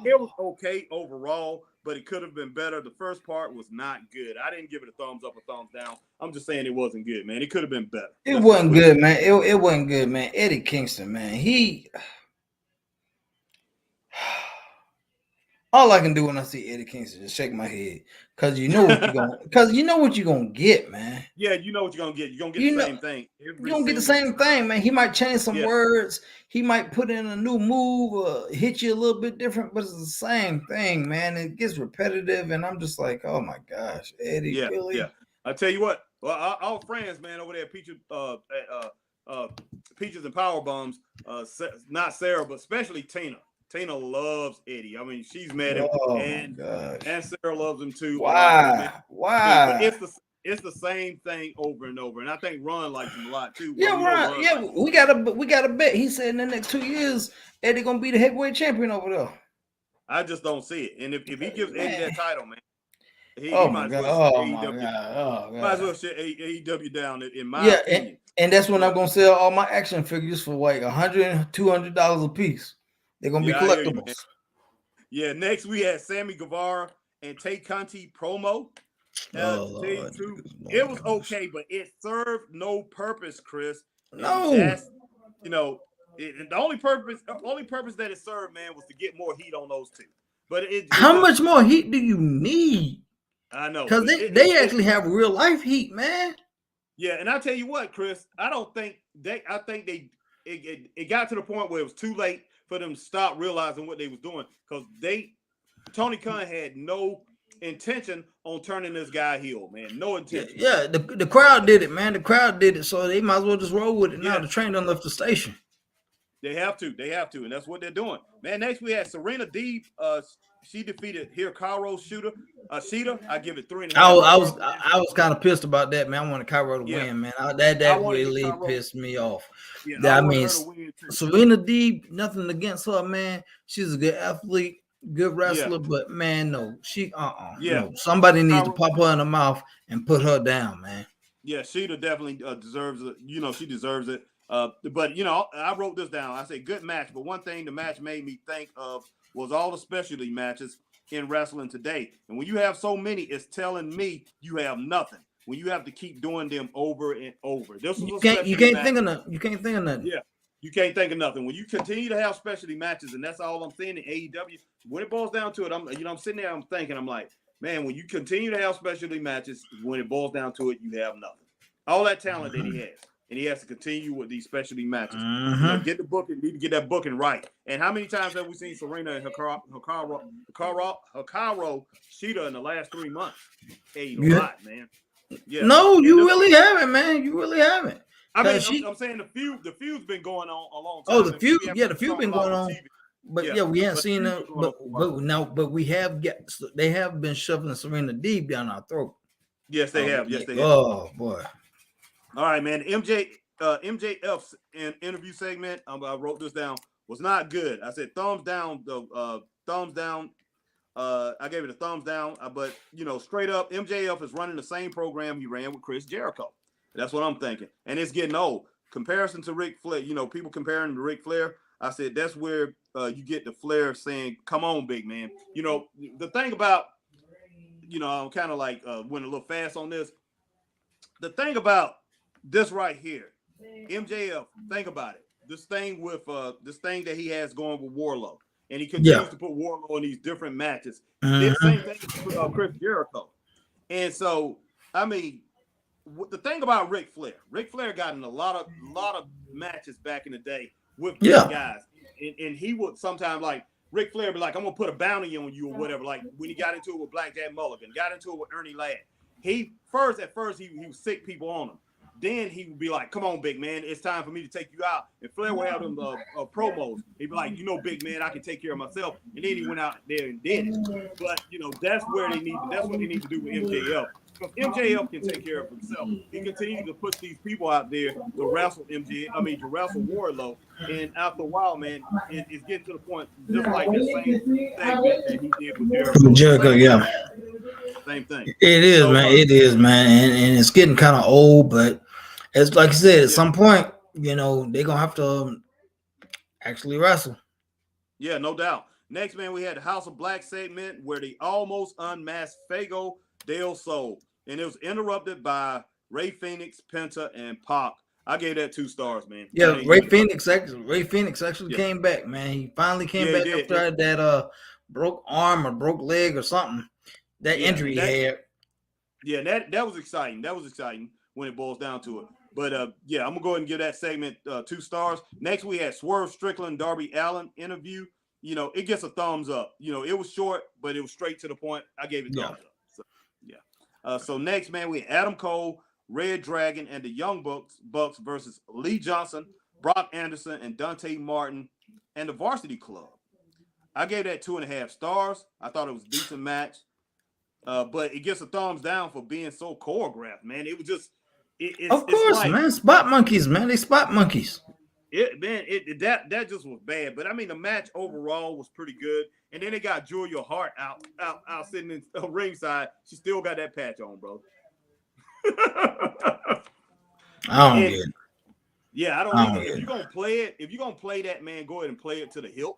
A: It was okay overall, but it could have been better. The first part was not good. I didn't give it a thumbs up or thumbs down. I'm just saying it wasn't good, man. It could have been better.
B: It wasn't good, man. It wasn't good, man. Eddie Kingston, man. All I can do when I see Eddie Kingston is shake my head, cause you know what you're gonna get, man.
A: Yeah, you know what you're gonna get. You're gonna get the same thing.
B: You're gonna get the same thing, man. He might change some words. He might put in a new move or hit you a little bit different, but it's the same thing, man. It gets repetitive, and I'm just like, oh my gosh, Eddie. Really?
A: Yeah. I tell you what, well, our friends, man, over there, Peaches and Power Bombs, not Sarah, but especially Tina. Tina loves Eddie. I mean, she's met him, and Sarah loves him too.
B: Why?
A: But it's the same thing over and over. And I think Ron likes him a lot too.
B: Yeah,
A: well,
B: Ron. Yeah, we got a bet. He said in the next 2 years, Eddie gonna be the heavyweight champion over there.
A: I just don't see it. And if he gives Eddie that title, man,
B: Oh
A: he
B: my
A: might
B: God!
A: as well
B: Oh
A: shut
B: my
A: AEW.
B: God! Oh God!
A: Might as well shut AEW down, in my opinion.
B: And that's when I'm gonna sell all my action figures for like $100, $200 a piece. They're gonna be collectibles.
A: Yeah. Next we had Sammy Guevara and Tay Conti promo. To tell you the truth, it was okay, but it served no purpose, Chris.
B: No.
A: And that's the only purpose that it served, man, was to get more heat on those two. But
B: how much more heat do you need?
A: I know,
B: because they actually have real life heat, man.
A: Yeah, and I tell you what, Chris, I think it got to the point where it was too late for them to stop realizing what they was doing, because Tony Khan had no intention on turning this guy heel, man. No intention.
B: Yeah, the crowd did it, man. The crowd did it, so they might as well just roll with it now. The train done left the station.
A: They have to, and that's what they're doing, man. Next we had Serena Deeb. She defeated Hikaru Shida. I give it 3.5.
B: I was kind of pissed about that, man. I wanted Hikaru to win, man. That really pissed me off. Yeah, I mean, Serena Deeb, nothing against her, man. She's a good athlete, good wrestler, but man, no, she no. Somebody needs to pop her in the mouth and put her down, man.
A: Yeah, Shida definitely deserves it. She deserves it. But I wrote this down. I say good match, but one thing the match made me think of was all the specialty matches in wrestling today. And when you have so many, it's telling me you have nothing. When you have to keep doing them over and over. You can't think of nothing. Yeah, you can't think of nothing. When you continue to have specialty matches, and that's all I'm saying in AEW, when it boils down to it, I'm sitting there, I'm thinking, I'm like, man, when you continue to have specialty matches, when it boils down to it, you have nothing. All that talent that he has. And he has to continue with these specialty matches. Get the booking, need to get that booking right. And how many times have we seen Serena and Hikaru Shida in the last 3 months? A lot, man. Yeah.
B: No, you really haven't, man. You really haven't.
A: I mean, I'm saying the feud's been going on a long time.
B: Oh, the feud, the feud been going on. But we haven't seen them. But we have they have been shoving Serena deep down our throat.
A: Yes, they have. Yes, they have.
B: Oh boy.
A: All right, man. MJF's interview segment, I wrote this down, was not good. I said thumbs down. Thumbs down. I gave it a thumbs down. But straight up, MJF is running the same program he ran with Chris Jericho. That's what I'm thinking, and it's getting old. Comparison to Ric Flair, people comparing him to Ric Flair. I said that's where you get the Flair saying, "Come on, big man." The thing about, I'm kind of like went a little fast on this. The thing about this right here, MJF, think about it. This thing that he has going with Warlow, and he continues to put Warlow in these different matches. Did the same thing with Chris Jericho. And so, I mean, the thing about Ric Flair got in a lot of matches back in the day with these guys, and he would sometimes, like, Ric Flair be like, "I'm gonna put a bounty on you" or whatever. Like when he got into it with Blackjack Mulligan, got into it with Ernie Ladd. At first he would sick people on him. Then he would be like, "Come on, big man, it's time for me to take you out." And Flair would have them promos. He'd be like, "Big man, I can take care of myself." And then he went out there and did it. But that's where that's what they need to do with MJF. Because MJF can take care of himself. He continues to put these people out there to wrestle to wrestle Warlow. And after a while, man, it's getting to the point, just like the same thing that he did with Jericho. Same thing.
B: It is, man. It is, man. And it's getting kind of old, but it's like I said, at some point, they're going to have to actually wrestle.
A: Yeah, no doubt. Next, man, we had the House of Black segment where they almost unmasked Fago Del Sol. And it was interrupted by Ray Phoenix, Penta, and Pac. I gave that 2 stars, man.
B: Yeah, Ray Phoenix actually came back, man. He finally came back after that broke arm or broke leg or something. That injury he had. Yeah,
A: that was exciting. That was exciting when it boils down to it. But I'm gonna go ahead and give that segment 2 stars. Next, we had Swerve Strickland, Darby Allin interview. It gets a thumbs up. It was short, but it was straight to the point. I gave it thumbs up. So next, man, we had Adam Cole, Red Dragon, and the Young Bucks versus Lee Johnson, Brock Anderson, and Dante Martin, and the Varsity Club. I gave that 2.5 stars. I thought it was a decent match. But it gets a thumbs down for being so choreographed, man. It was just,
B: Of
A: it's
B: course,
A: like
B: man. Spot monkeys, man. They spot monkeys.
A: that just was bad. But I mean, the match overall was pretty good. And then they got Julia Hart out sitting in ringside. She still got that patch on, bro.
B: I don't get it.
A: Yeah, I don't either. If you're gonna play it, if you're gonna play that, man, go ahead and play it to the hilt.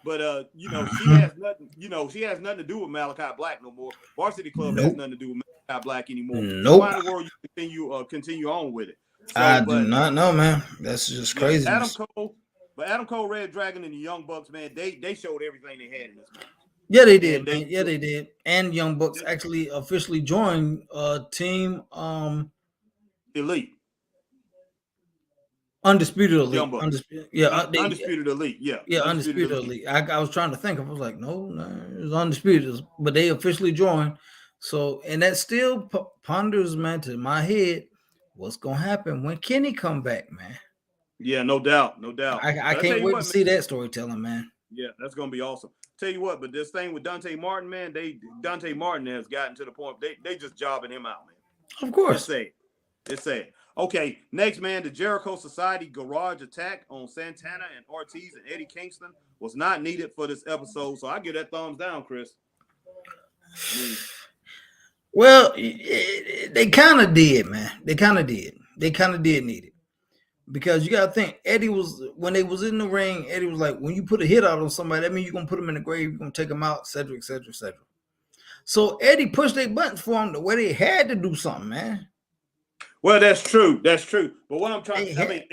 A: But she has nothing. She has nothing to do with Malachi Black no more. Varsity Club has nothing to do with Malachi Black anymore.
B: Nope.
A: Why in the world you continue on with it?
B: So, I do not know, man. That's just crazy.
A: Adam Cole, Red Dragon, and the Young Bucks, man, they showed everything they had in this match.
B: Yeah, they did. They did. And Young Bucks actually officially joined Team
A: Elite.
B: Undisputed Elite.
A: Undisputed Elite.
B: Yeah, Undisputed Elite. I was trying to think. I was like, no, it was Undisputed. But they officially joined. So, and that still ponders, man, to my head, what's going to happen when Kenny come back, man.
A: Yeah, no doubt.
B: I can't wait to see that storytelling, man.
A: Yeah, that's going to be awesome. Tell you what, but this thing with Dante Martin, man, Dante Martin has gotten to the point they just jobbing him out, man.
B: Of course.
A: It's sad. Okay, next, man, the Jericho Society garage attack on Santana and Ortiz and Eddie Kingston was not needed for this episode, so I give that thumbs down, Chris.
B: Well, they kind of did, man. They kind of did need it. Because you got to think, Eddie was, when they was in the ring, Eddie was like, when you put a hit out on somebody, that means you're going to put them in the grave, you're going to take them out, et cetera, et cetera, et cetera. So Eddie pushed their buttons for him the way they had to do something, man.
A: Well, that's true. But what I'm trying to, I mean,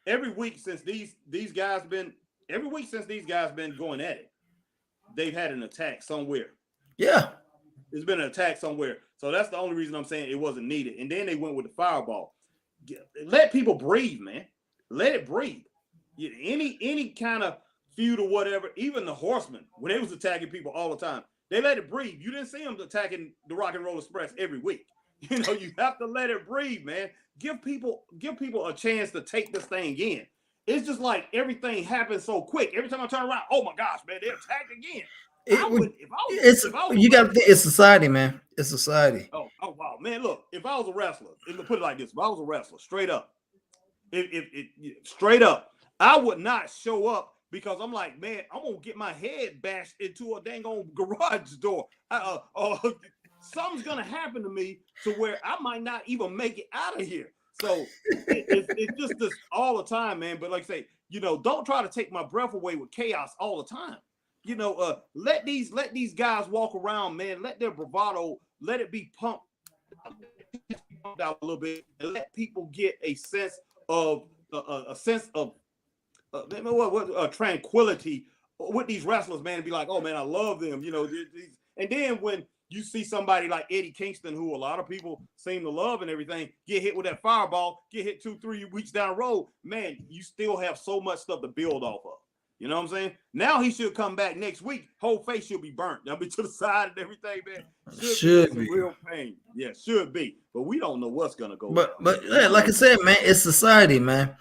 A: every week since these guys been going at it, they've had an attack somewhere.
B: Yeah.
A: There's been an attack somewhere. So that's the only reason I'm saying it wasn't needed. And then they went with the fireball. Let people breathe, man. Let it breathe. Any kind of feud or whatever, even the Horsemen, when they was attacking people all the time, they let it breathe. You didn't see them attacking the Rock and Roll Express every week. You have to let it breathe, man. Give people a chance to take this thing in. It's just like everything happens so quick. Every time I turn around, oh my gosh, man, they attacked again.
B: You got to think it's society, man. It's society.
A: Oh wow, man. Look, if I was a wrestler, put it like this: if I was a wrestler, straight up, straight up, I would not show up because I'm like, man, I'm gonna get my head bashed into a dang old garage door. Something's gonna happen to me to where I might not even make it out of here. So it's just this all the time, man. But like I say, don't try to take my breath away with chaos all the time. Let these guys walk around, man. Let their bravado, let it be pumped out a little bit, and let people get a sense of tranquility with these wrestlers, man. And be like, oh man, I love them, And then when you see somebody like Eddie Kingston, who a lot of people seem to love and everything, get hit with that fireball, get hit 2-3 weeks down the road, man, you still have so much stuff to build off of. You know what I'm saying? Now he should come back next week. Whole face should be burnt. I'll be to the side and everything, man. Should be real pain. Yeah, should be. But we don't know what's gonna go.
B: But yeah, like I said, man, it's society, man.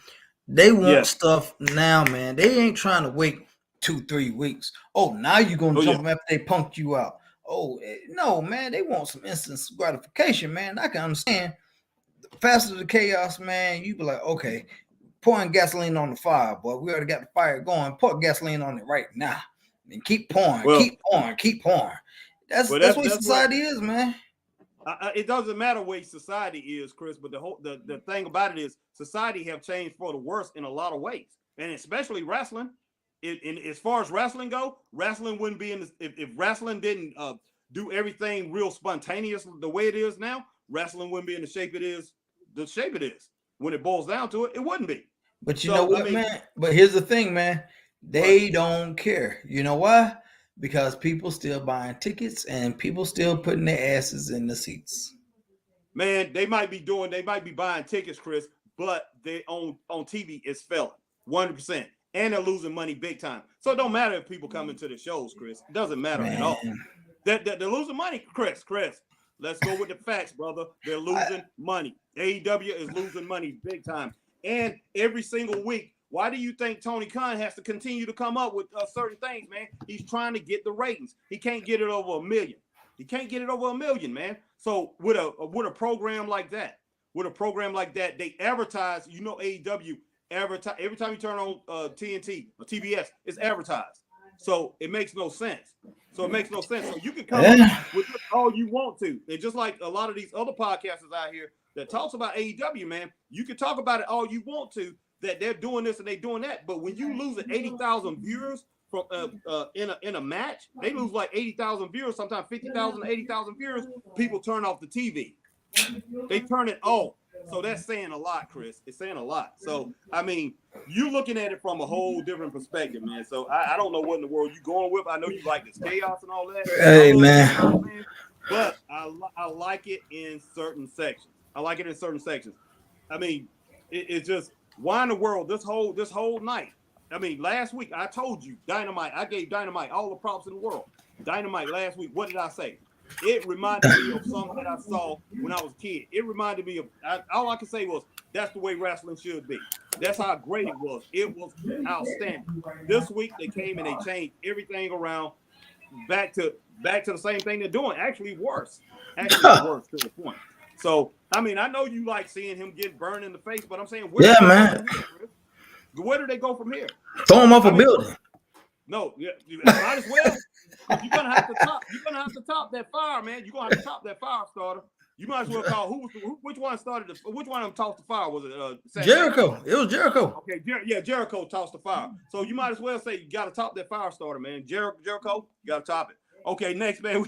B: They want stuff now, man. They ain't trying to wait 2-3 weeks. Oh, now you're gonna jump them after they punked you out. Oh no, man. They want some instant gratification, man. I can understand. The faster the chaos, man, you be like, okay. Pouring gasoline on the fire, boy. We already got the fire going. Pour gasoline on it right now. And keep pouring, keep pouring. That's what society is, man.
A: It doesn't matter what society is, Chris, but the thing about it is society have changed for the worse in a lot of ways. And especially wrestling. As far as wrestling go, wrestling wouldn't be in this, if wrestling didn't do everything real spontaneous the way it is now, wrestling wouldn't be in the shape it is. When it boils down to it, it wouldn't be.
B: But you know what, man? But here's the thing, man. They don't care. You know why? Because people still buying tickets and people still putting their asses in the seats.
A: Man, they might be buying tickets, Chris, but they on TV it's failing 100%. And they're losing money big time. So it don't matter if people come into the shows, Chris. It doesn't matter at all. They're losing money, Chris. Let's go with the facts, brother. They're losing money. AEW is losing money big time. And every single week, why do you think Tony Khan has to continue to come up with certain things, man? He's trying to get the ratings. He can't get it over 1 million. He can't get it over 1 million, man. So with a program like that, they advertise. You know, AEW advertise every time you turn on TNT or TBS, it's advertised. So it makes no sense. So you can come up with all you want to. And just like a lot of these other podcasters out here that talks about AEW, man, you can talk about it all you want to, that they're doing this and they're doing that. But when you lose 80,000 viewers from in a match, they lose like 80,000 viewers, sometimes 50,000, 80,000 viewers, people turn off the TV. They turn it off. So that's saying a lot, Chris. It's saying a lot. So, I mean, you're looking at it from a whole different perspective, man. So I don't know what in the world you're going with. I know you like this chaos and all that.
B: Hey, man.
A: But I like it in certain sections. I mean, it's just, why in the world this whole night? I mean, last week I told you Dynamite. I gave Dynamite all the props in the world. Dynamite last week. What did I say? It reminded me of something that I saw when I was a kid. It reminded me of, all I could say was, that's the way wrestling should be. That's how great it was. It was outstanding. This week they came and they changed everything around back to the same thing they're doing. Actually worse to the point. So, I mean, I know you like seeing him get burned in the face, but I'm saying, where do they go from here?
B: Throw him off a building.
A: No, you might as well. You're gonna have to top that fire, man. You're gonna have to top that fire starter. You might as well call which one of them tossed the fire? Was it
B: Jericho? It was Jericho.
A: Okay, Jericho tossed the fire. So you might as well say you gotta top that fire starter, man. Jericho, you gotta top it. Okay, next, man.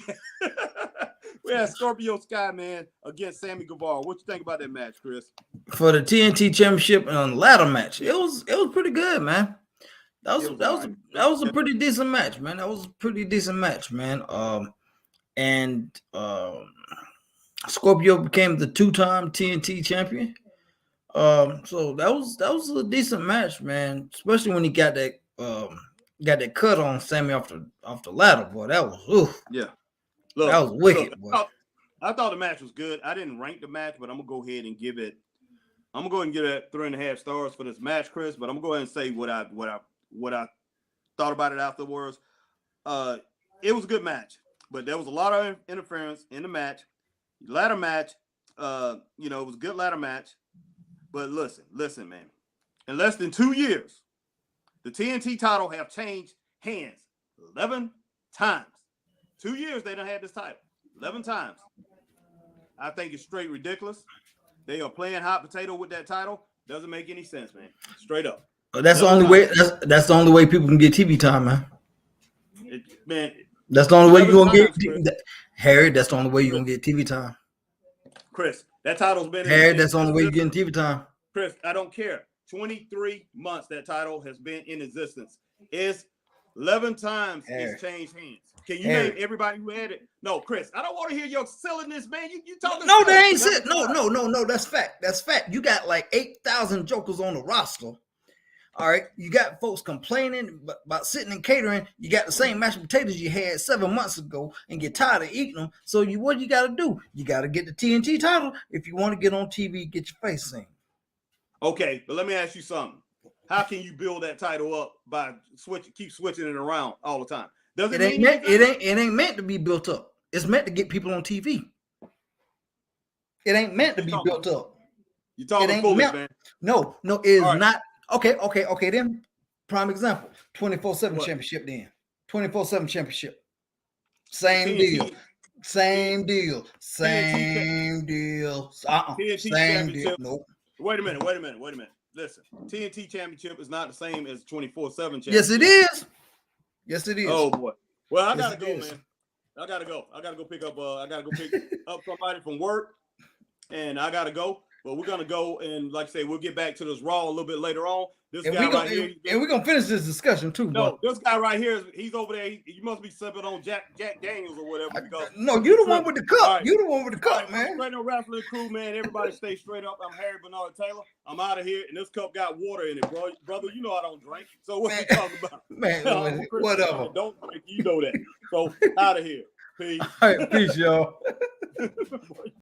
A: We had Scorpio Sky, man, against Sammy Guevara. What you think about that match, Chris?
B: For the TNT Championship and ladder match, it was pretty good, man. That was a pretty decent match, man. Scorpio became the 2-time TNT champion. So that was a decent match, man. Especially when he got that cut on Sammy off the ladder, boy. That was
A: Look,
B: that was wicked.
A: I thought the match was good. I didn't rank the match, but I'm gonna go ahead and give it 3.5 stars for this match, Chris. But I'm gonna go ahead and say what I thought about it afterwards. It was a good match, but there was a lot of interference in the match. Ladder match, it was a good ladder match. But listen, man. In less than 2 years, the TNT title have changed hands 11 times. 2 years they done had this title 11 times. I think it's straight ridiculous. They are playing hot potato with that title. Doesn't make any sense, man. Straight up.
B: That's the only way. That's the only way people can get TV time, man. That's the only way you're gonna get Harry. That's the only way you're gonna get TV time.
A: Chris, that title's been
B: Harry. That's the only way you're getting TV time.
A: Chris, I don't care. 23 months that title has been in existence. It's 11 times it's changed hands. Can you name everybody who had it? No, Chris, I don't want to hear your silliness, man. You talking?
B: No, they ain't sit. No. That's fact. That's fact. You got like 8,000 jokers on the roster. All right, you got folks complaining about sitting and catering. You got the same mashed potatoes you had 7 months ago, and you're tired of eating them. So what you got to do? You got to get the TNT title if you want to get on TV, get your face seen.
A: Okay, but let me ask you something. How can you build that title up by keep switching it around all the time?
B: It ain't meant to be built up. It's meant to get people on TV. It ain't meant to be built up.
A: You're talking foolish, man.
B: No, it is not. Okay. Then, prime example: 24/7 championship. Then 24/7 championship. Same deal. Same deal. Same deal. Nope.
A: Wait a minute. Listen, TNT championship is not the same as 24/7 championship.
B: Yes, it is.
A: Oh boy. Well, I gotta go, man. I gotta go pick up. Up somebody from work, and I gotta go. But we're gonna go and, like I say, we'll get back to this Raw a little bit later on. This guy right here,
B: and we're gonna finish this discussion too.
A: No, this guy right here, he's over there. You must be sipping on Jack Daniels or whatever.
B: No, you the one with the cup. Right. You the one with the cup, man.
A: Straight up wrestling crew, man. Everybody stay straight up. I'm Harry Bernard Taylor. I'm out of here, and this cup got water in it, bro. Brother, you know I don't drink. So what you talking about?
B: Man, whatever.
A: Don't drink. You know that. So out of here. Peace.
B: All right, peace, y'all.